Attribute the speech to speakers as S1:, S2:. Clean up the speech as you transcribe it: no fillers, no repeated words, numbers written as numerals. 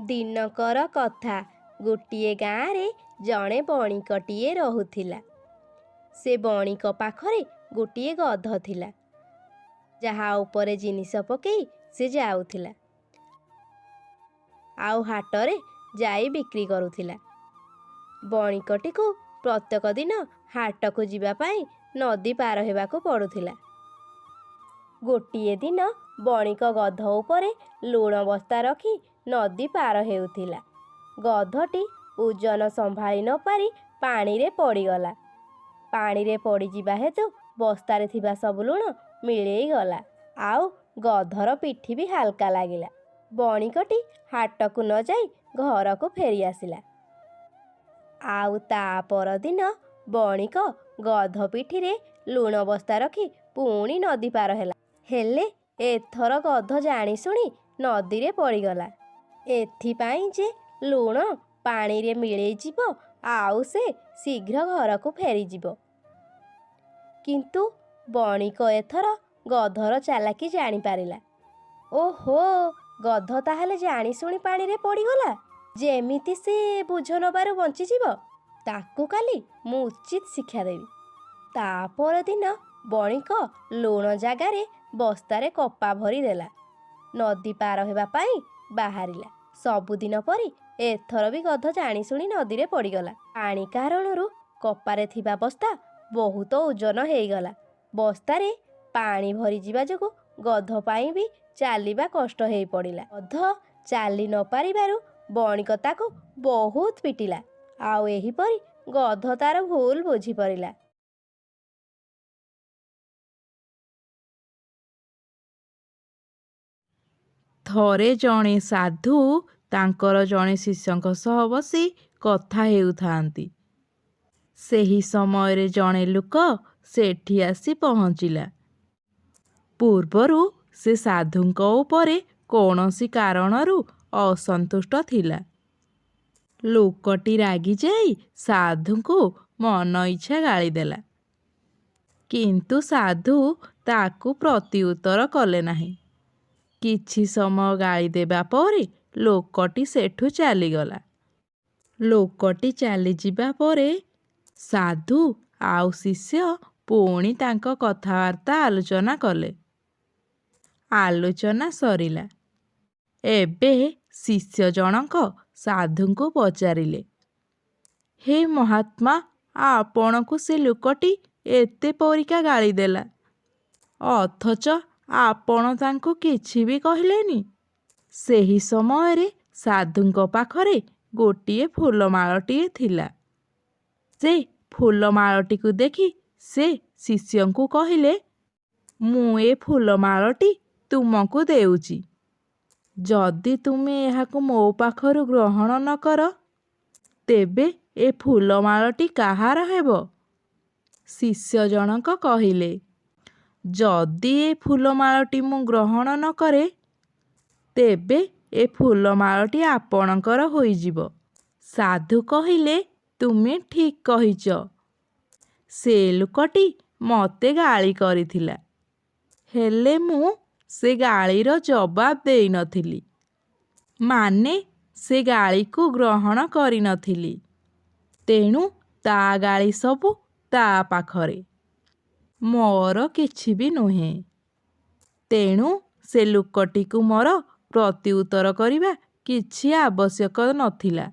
S1: ଦିନକର କଥା। ଗୋଟିଏ ଗାଁରେ ଜଣେ ବଣିକଟିଏ ରହୁଥିଲା। ସେ ବଣିକ ପାଖରେ ଗୋଟିଏ ଗଧ ଥିଲା, ଯାହା ଉପରେ ଜିନିଷ ପକେଇ ସେ ଯାଉଥିଲା ଆଉ ହାଟରେ ଯାଇ ବିକ୍ରି କରୁଥିଲା। ବଣିକଟିକୁ ପ୍ରତ୍ୟେକ ଦିନ ହାଟକୁ ଯିବା ପାଇଁ ନଦୀ ପାର ହେବାକୁ ପଡ଼ୁଥିଲା। ଗୋଟିଏ ଦିନ ବଣିକ ଗଧ ଉପରେ ଲୁଣ ବସ୍ତା ରଖି ନଦୀ ପାର ହେଉଥିଲା। ଗଧଟି ଓଜନ ସମ୍ଭାଳି ନ ପାରି ପାଣିରେ ପଡ଼ିଗଲା। ପାଣିରେ ପଡ଼ିଯିବା ହେତୁ ବସ୍ତାରେ ଥିବା ସବୁ ଲୁଣ ମିଳେଇଗଲା ଆଉ ଗଧର ପିଠି ବି ହାଲକା ଲାଗିଲା। ବଣିକଟି ହାଟକୁ ନ ଯାଇ ଘରକୁ ଫେରି ଆସିଲା। ଆଉ ତା ପରଦିନ ବଣିକ ଗଧ ପିଠିରେ ଲୁଣ ବସ୍ତା ରଖି ପୁଣି ନଦୀ ପାର ହେଲା। ହେଲେ ଏଥର ଗଧ ଜାଣିଶୁଣି ନଦୀରେ ପଡ଼ିଗଲା, ଏଥିପାଇଁ ଯେ ଲୁଣ ପାଣିରେ ମିଳେଇଯିବ ଆଉ ସେ ଶୀଘ୍ର ଘରକୁ ଫେରିଯିବ। କିନ୍ତୁ ବଣିକ ଏଥର ଗଧର ଚାଲାକି ଜାଣିପାରିଲା। ଓହୋ, ଗଧ ତାହେଲେ ଜାଣିଶୁଣି ପାଣିରେ ପଡ଼ିଗଲା। ଯେମିତି ସେ ବୁଝ ନବାରୁ ବଞ୍ଚିଯିବ, ତାକୁ କାଲି ମୁଁ ଉଚିତ ଶିକ୍ଷା ଦେବି। ତା ପରଦିନ ବଣିକ ଲୁଣ ଜାଗାରେ ବସ୍ତାରେ କପା ଭରି ଦେଲା। ନଦୀ ପାର ହେବା ପାଇଁ ବାହାରିଲା। ସବୁଦିନ ପରି ଏଥର ବି ଗଧ ଜାଣିଶୁଣି ନଦୀରେ ପଡ଼ିଗଲା। ପାଣି କାରଣରୁ କପାରେ ଥିବା ବସ୍ତା ବହୁତ ଓଜନ ହେଇଗଲା। ବସ୍ତାରେ ପାଣି ଭରିଯିବା ଯୋଗୁଁ ଗଧ ପାଇଁ ବି ଚାଲିବା କଷ୍ଟ ହେଇ ପଡ଼ିଲା। ଗଧ ଚାଲି ନ ପାରିବାରୁ ବଣିକ ତାକୁ ବହୁତ ପିଟିଲା ଆଉ ଏହିପରି ଗଧ ତାର ଭୁଲ ବୁଝିପାରିଲା।
S2: ଥରେ ଜଣେ ସାଧୁ ତାଙ୍କର ଜଣେ ଶିଷ୍ୟଙ୍କ ସହ ବସି କଥା ହେଉଥାନ୍ତି। ସେହି ସମୟରେ ଜଣେ ଲୋକ ସେଠି ଆସି ପହଞ୍ଚିଲା। ପୂର୍ବରୁ ସେ ସାଧୁଙ୍କ ଉପରେ କୌଣସି କାରଣରୁ ଅସନ୍ତୁଷ୍ଟ ଥିଲା। ଲୋକଟି ରାଗି ଯାଇ ସାଧୁଙ୍କୁ ମନ ଇଚ୍ଛା ଗାଳିଦେଲା। କିନ୍ତୁ ସାଧୁ ତାକୁ ପ୍ରତ୍ୟୁତ୍ତର କଲେ ନାହିଁ। କିଛି ସମୟ ଗାଳି ଦେବା ପରେ ଲୋକଟି ସେଠୁ ଚାଲିଗଲା। ଲୋକଟି ଚାଲିଯିବା ପରେ ସାଧୁ ଆଉ ଶିଷ୍ୟ ପୁଣି ତାଙ୍କ କଥାବାର୍ତ୍ତା ଆଲୋଚନା କଲେ। ଆଲୋଚନା ସରିଲା। ଏବେ ଶିଷ୍ୟ ଜଣକ ସାଧୁଙ୍କୁ ପଚାରିଲେ, ହେ ମହାତ୍ମା, ଆପଣଙ୍କୁ ସେ ଲୋକଟି ଏତେ ପରିକା ଗାଳି ଦେଲା, ଅଥଚ ଆପଣ ତାଙ୍କୁ କିଛି ବି କହିଲେନି। ସେହି ସମୟରେ ସାଧୁଙ୍କ ପାଖରେ ଗୋଟିଏ ଫୁଲମାଳଟିଏ ଥିଲା। ସେ ଫୁଲମାଳଟିକୁ ଦେଖି ସେ ଶିଷ୍ୟଙ୍କୁ କହିଲେ, ମୁଁ ଏ ଫୁଲମାଳଟି ତୁମକୁ ଦେଉଛି। ଯଦି ତୁମେ ଏହାକୁ ମୋ ପାଖରୁ ଗ୍ରହଣ ନ କର, ତେବେ ଏ ଫୁଲମାଳଟି କାହାର ହେବ? ଶିଷ୍ୟ ଜଣକ କହିଲେ, ଯଦି ଏ ଫୁଲମାଳଟି ମୁଁ ଗ୍ରହଣ ନ କରେ, ତେବେ ଏ ଫୁଲମାଳଟି ଆପଣଙ୍କର ହୋଇଯିବ। ସାଧୁ କହିଲେ, ତୁମେ ଠିକ୍ କହିଛ। ସେ ଲୋକଟି ମୋତେ ଗାଳି କରିଥିଲା, ହେଲେ ମୁଁ ସେ ଗାଳିର ଜବାବ ଦେଇନଥିଲି। ମାନେ ସେ ଗାଳିକୁ ଗ୍ରହଣ କରିନଥିଲି। ତେଣୁ ତା ଗାଳି ସବୁ ତା ପାଖରେ, ମୋର କିଛି ବି ନୁହେଁ। ତେଣୁ ସେ ଲୋକଟିକୁ ମୋର ପ୍ରତ୍ୟୁତ୍ତର କରିବା କିଛି ଆବଶ୍ୟକ ନଥିଲା।